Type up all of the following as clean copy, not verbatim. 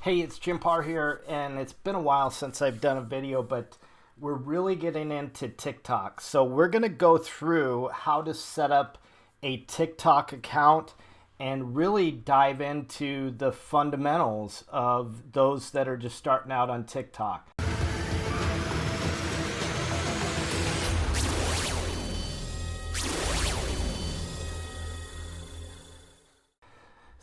Hey, it's Paar here, and it's been a while since I've done a video, but we're really getting into TikTok. So we're going to go through how to set up a TikTok account and really dive into the fundamentals of those that are just starting out on TikTok.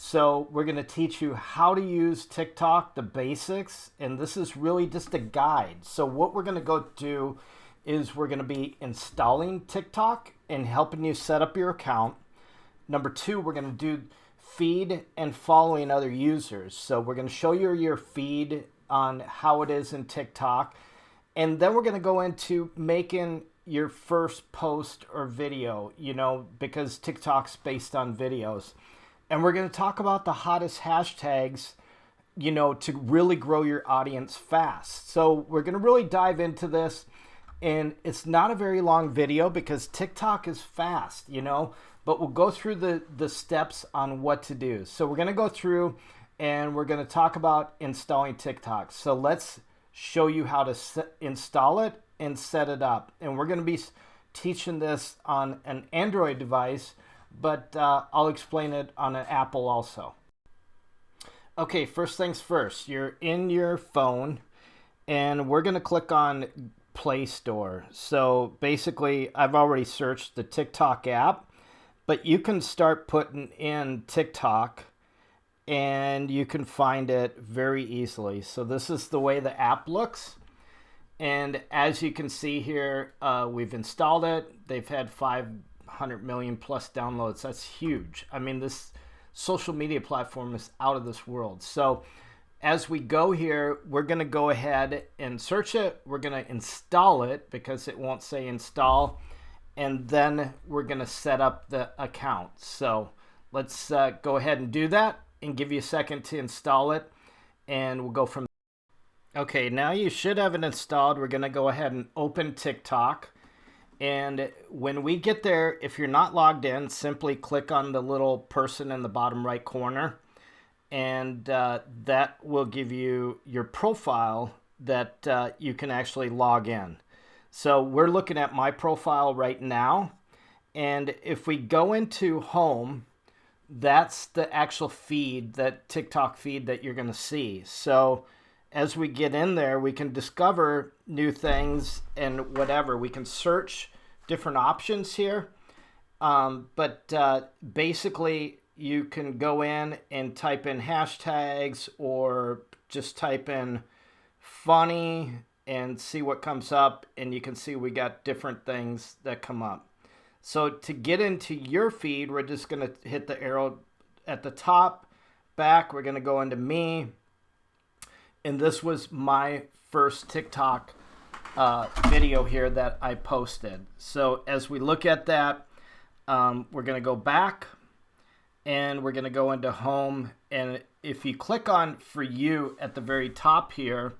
So we're going to teach you how to use TikTok, the basics, and this is really just a guide. So what we're going to go do is we're going to be installing TikTok and helping you set up your account. Number two, we're going to do feed and following other users. So we're going to show you your feed on how it is in TikTok. And then we're going to go into making your first post or video, because TikTok's based on videos. And we're going to talk about the hottest hashtags, to really grow your audience fast. So we're going to really dive into this. And it's not a very long video because TikTok is fast, but we'll go through the steps on what to do. So we're going to go through and we're going to talk about installing TikTok. So let's show you how to install it and set it up. And we're going to be teaching this on an Android device, but I'll explain it on an Apple also. Okay, first things first, you're in your phone and we're going to click on Play Store. So basically, I've already searched the TikTok app, but you can start putting in TikTok and you can find it very easily. So this is the way the app looks. And as you can see here, we've installed it. They've had 500 million plus downloads. That's huge. I mean, this social media platform is out of this world. So as we go here, we're going to go ahead and search it. We're going to install it because it won't say install. And then we're going to set up the account. So let's go ahead and do that and give you a second to install it. And we'll go from there. Okay, now you should have it installed. We're going to go ahead and open TikTok. And when we get there, if you're not logged in, simply click on the little person in the bottom right corner. And that will give you your profile that you can actually log in. So we're looking at my profile right now. And if we go into home, that's the actual feed, that TikTok feed that you're going to see. So as we get in there, we can discover new things and whatever. We can search different options here. But basically, you can go in and type in hashtags or just type in funny and see what comes up. And you can see we got different things that come up. So to get into your feed, we're just going to hit the arrow at the top, back. We're going to go into me. And this was my first TikTok video here that I posted. So as we look at that, we're going to go back and we're going to go into home. And if you click on For You at the very top here,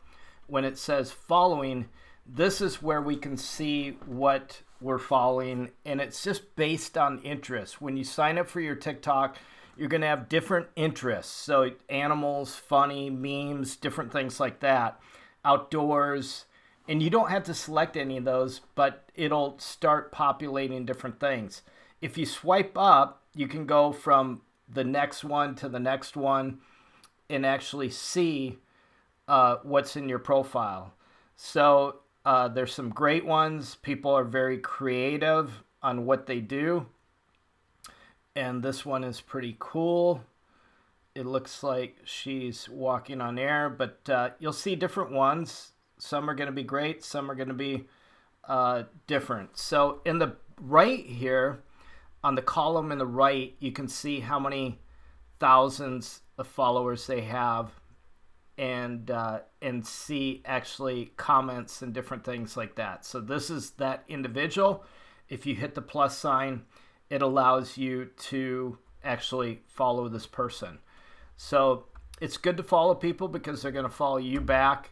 when it says following, this is where we can see what we're following. And it's just based on interest. When you sign up for your TikTok, you're going to have different interests. So animals, funny, memes, different things like that, outdoors. And you don't have to select any of those, but it'll start populating different things. If you swipe up, you can go from the next one to the next one and actually see what's in your profile. So there's some great ones. People are very creative on what they do. And this one is pretty cool. It looks like she's walking on air, but you'll see different ones. Some are going to be great. Some are going to be different. So in the right here, on the column in the right, you can see how many thousands of followers they have and see actually comments and different things like that. So this is that individual. If you hit the plus sign, it allows you to actually follow this person. So it's good to follow people because they're going to follow you back,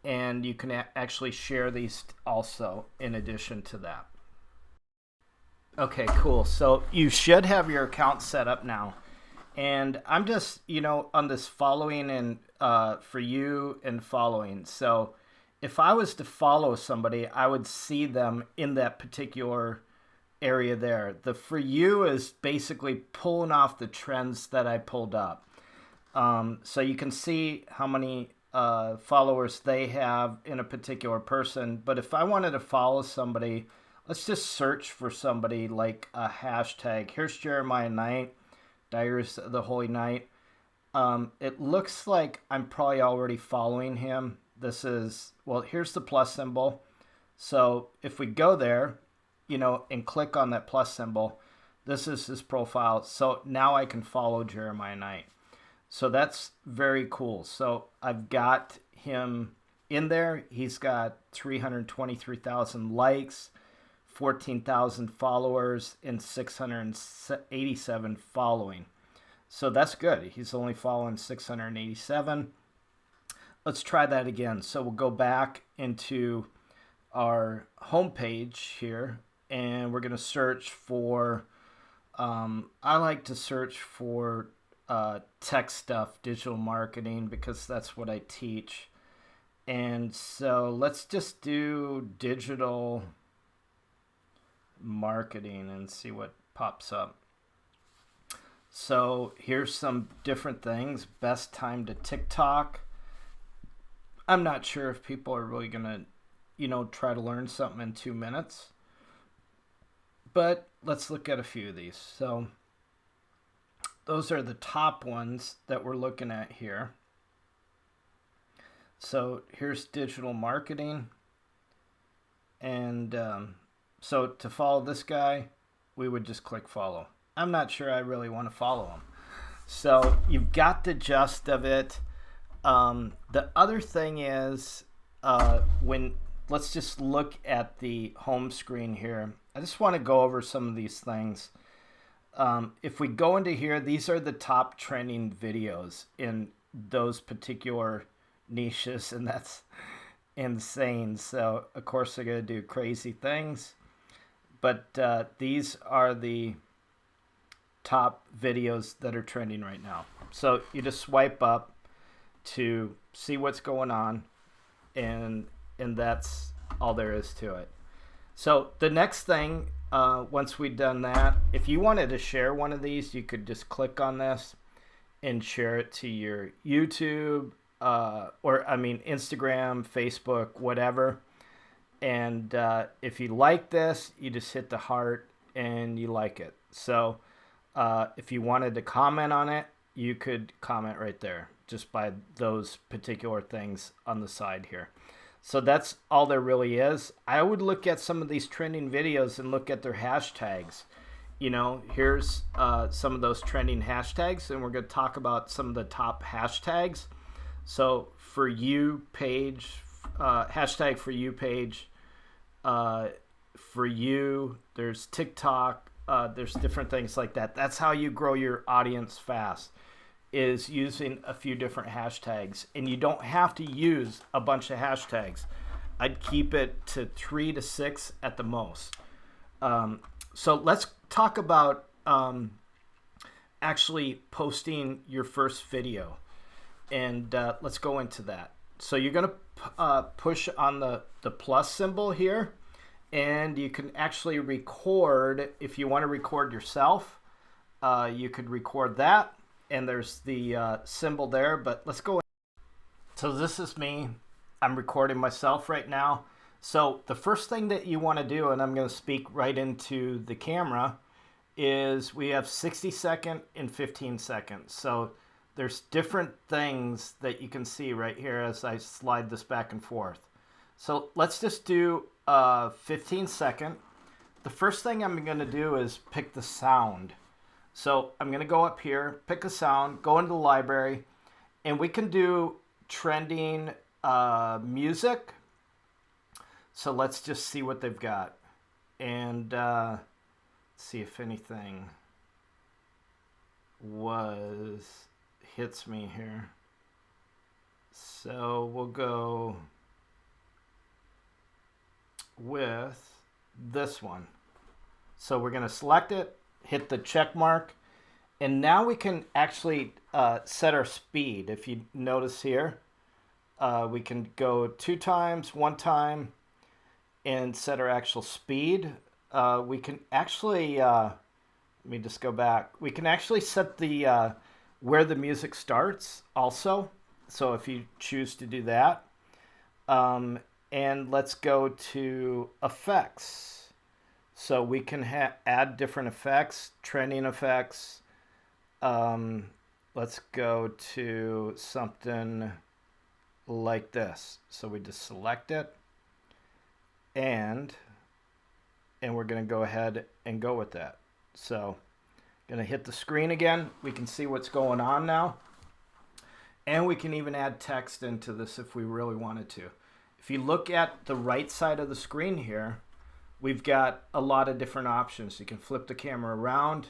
and you can actually share these also in addition to that. Okay, cool. So you should have your account set up now. And I'm just, on this following and for you and following. So if I was to follow somebody, I would see them in that particular area there. The for you is basically pulling off the trends that I pulled up. So you can see how many followers they have in a particular person. But if I wanted to follow somebody, let's just search for somebody like a hashtag. Here's Jeremiah Knight, Diaries of the Holy Night. It looks like I'm probably already following him. This is, well, here's the plus symbol. So if we go there, you know, and click on that plus symbol, this is his profile. So now I can follow Jeremiah Knight. So that's very cool. So I've got him in there. He's got 323,000 likes, 14,000 followers, and 687 following. So that's good. He's only following 687. Let's try that again. So we'll go back into our home page here, and we're going to search for, I like to search for tech stuff, digital marketing, because that's what I teach. And so let's just do digital marketing and see what pops up. So here's some different things. Best time to TikTok. I'm not sure if people are really going to, you know, try to learn something in 2 minutes. But let's look at a few of these. So those are the top ones that we're looking at here. So here's digital marketing. And so to follow this guy, we would just click follow. I'm not sure I really want to follow him. So you've got the gist of it. The other thing is let's just look at the home screen here. I just want to go over some of these things. If we go into here, these are the top trending videos in those particular niches, and that's insane. So of course they're going to do crazy things, but these are the top videos that are trending right now. So you just swipe up to see what's going on, and that's all there is to it. So the next thing, once we've done that, if you wanted to share one of these, you could just click on this and share it to your YouTube, Instagram, Facebook, whatever. And if you like this, you just hit the heart and you like it. So if you wanted to comment on it, you could comment right there just by those particular things on the side here. So that's all there really is. I would look at some of these trending videos and look at their hashtags. You know, here's some of those trending hashtags, and we're going to talk about some of the top hashtags. So for you page, hashtag for you page, for you, there's TikTok, there's different things like that. That's how you grow your audience fast, is using a few different hashtags. And you don't have to use a bunch of hashtags. I'd keep it to 3 to 6 at the most. So let's talk about actually posting your first video. And let's go into that. So you're going to push on the plus symbol here. And you can actually record, if you want to record yourself, you could record that. And there's the symbol there, but let's go. So this is me. I'm recording myself right now. So the first thing that you want to do, and I'm going to speak right into the camera, is we have 60 second and 15 seconds. So there's different things that you can see right here as I slide this back and forth. So let's just do 15 second. The first thing I'm going to do is pick the sound. So I'm going to go up here, pick a sound, go into the library, and we can do trending music. So let's just see what they've got. And see if anything hits me here. So we'll go with this one. So we're going to select it, hit the check mark, and now we can actually set our speed. If you notice here, we can go 2 times, 1 time, and set our actual speed. We can actually, let me just go back. We can actually set the where the music starts also. So if you choose to do that. And let's go to effects. So we can add different effects, trending effects. Let's go to something like this. So we just select it, and we're going to go ahead and go with that. So going to hit the screen again. We can see what's going on now. And we can even add text into this if we really wanted to. If you look at the right side of the screen here, we've got a lot of different options. You can flip the camera around,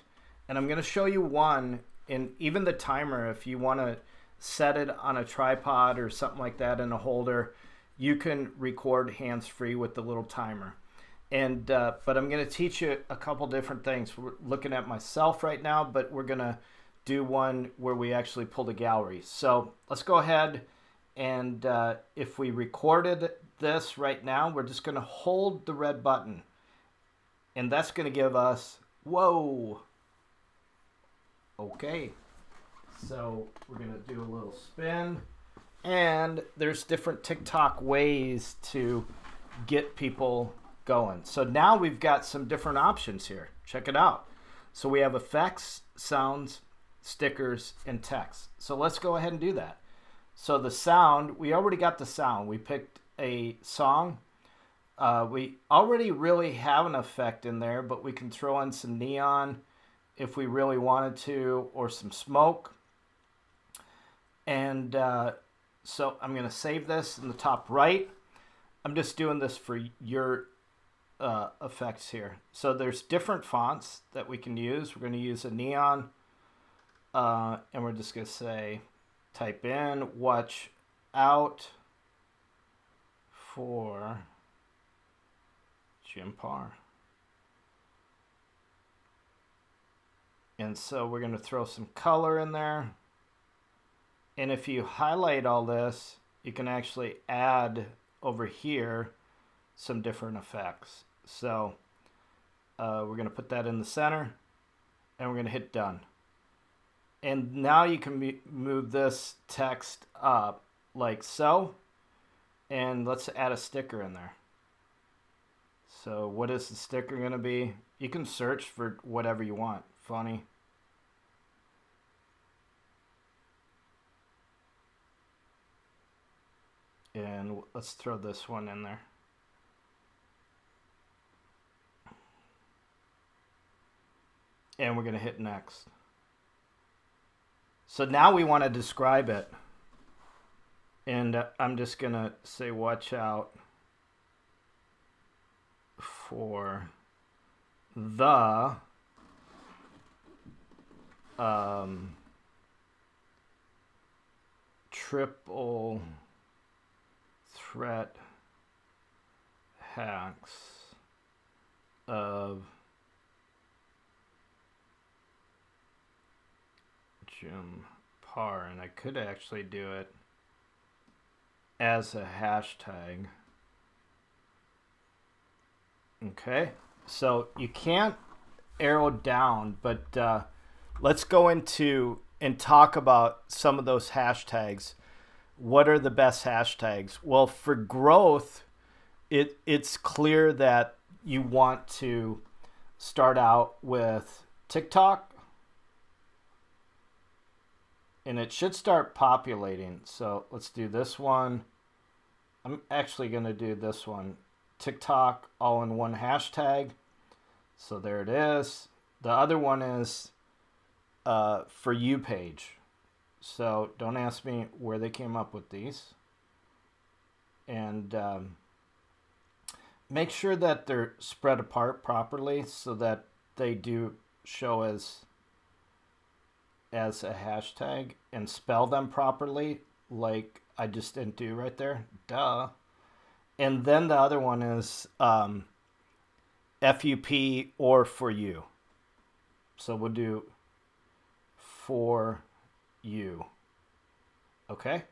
and I'm going to show you one, and even the timer, if you want to set it on a tripod or something like that in a holder, you can record hands-free with the little timer. And but I'm going to teach you a couple different things. We're looking at myself right now, but we're going to do one where we actually pull the gallery. So let's go ahead, and if we recorded this right now, we're just going to hold the red button, and that's going to give us, whoa. Okay, so we're going to do a little spin, and there's different TikTok ways to get people going. So now we've got some different options here. Check it out. So we have effects, sounds, stickers, and text. So let's go ahead and do that. So the sound, we already got the sound. We picked a song. We already really have an effect in there, but we can throw in some neon if we really wanted to, or some smoke. And so I'm going to save this in the top right. I'm just doing this for your effects here. So there's different fonts that we can use. We're going to use a neon. And we're just going to say, type in, watch out for Paar. And so we're going to throw some color in there. And if you highlight all this, you can actually add over here some different effects. So we're going to put that in the center, and we're going to hit done. And now you can move this text up like so. And let's add a sticker in there. So what is the sticker going to be? You can search for whatever you want. Funny. And let's throw this one in there. And we're going to hit next. So now we want to describe it. And I'm just going to say, watch out for the triple threat hacks of Paar, and I could actually do it as a hashtag. Okay, so you can't arrow down, but let's go into and talk about some of those hashtags. What are the best hashtags? Well, for growth, it's clear that you want to start out with TikTok, and it should start populating. So let's do this one. I'm actually going to do this one. TikTok all in one hashtag. So there it is. The other one is For You page. So don't ask me where they came up with these. And make sure that they're spread apart properly so that they do show as a hashtag, and spell them properly like I just didn't do right there. Duh. And then the other one is FUP or For You. So we'll do For you. Okay?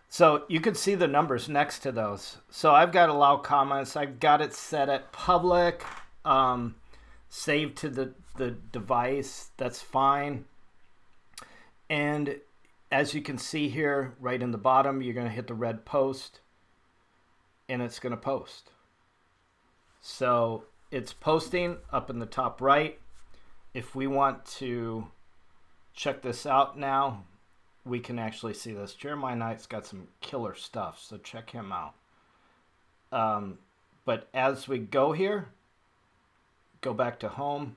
So you can see the numbers next to those. So I've got allow comments. I've got it set at public, saved to the device. That's fine. And as you can see here, right in the bottom, you're going to hit the red post, and it's going to post. So it's posting up in the top right. If we want to check this out now, we can actually see this. Jeremiah Knight's got some killer stuff, so check him out. But as we go here, go back to home,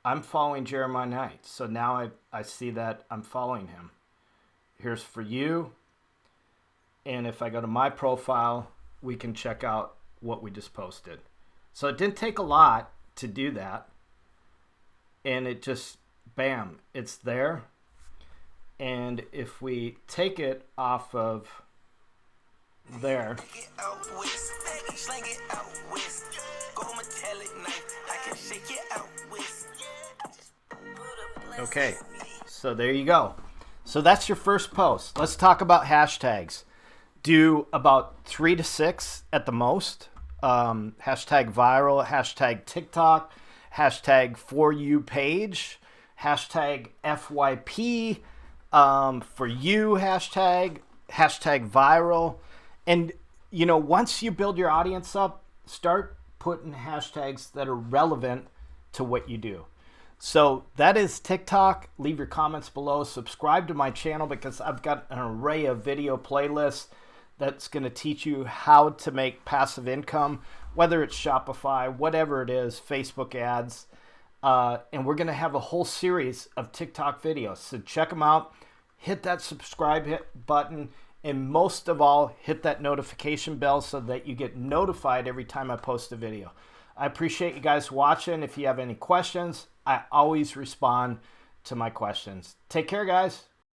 I'm following Jeremiah Knight. So now I see that I'm following him. Here's for you. And if I go to my profile, we can check out what we just posted. So it didn't take a lot to do that. And it just, bam, it's there. And if we take it off of there, okay, so there you go. So that's your first post. Let's talk about hashtags. Do about 3 to 6 at the most. Hashtag viral, hashtag TikTok, hashtag for you page, hashtag FYP, for you hashtag viral. And you know, once you build your audience up, start putting hashtags that are relevant to what you do. So that is TikTok. Leave your comments below. Subscribe to my channel because I've got an array of video playlists that's going to teach you how to make passive income, whether it's Shopify, whatever it is, Facebook ads. And we're going to have a whole series of TikTok videos. So check them out. Hit that subscribe button. And most of all, hit that notification bell so that you get notified every time I post a video. I appreciate you guys watching. If you have any questions, I always respond to my questions. Take care, guys.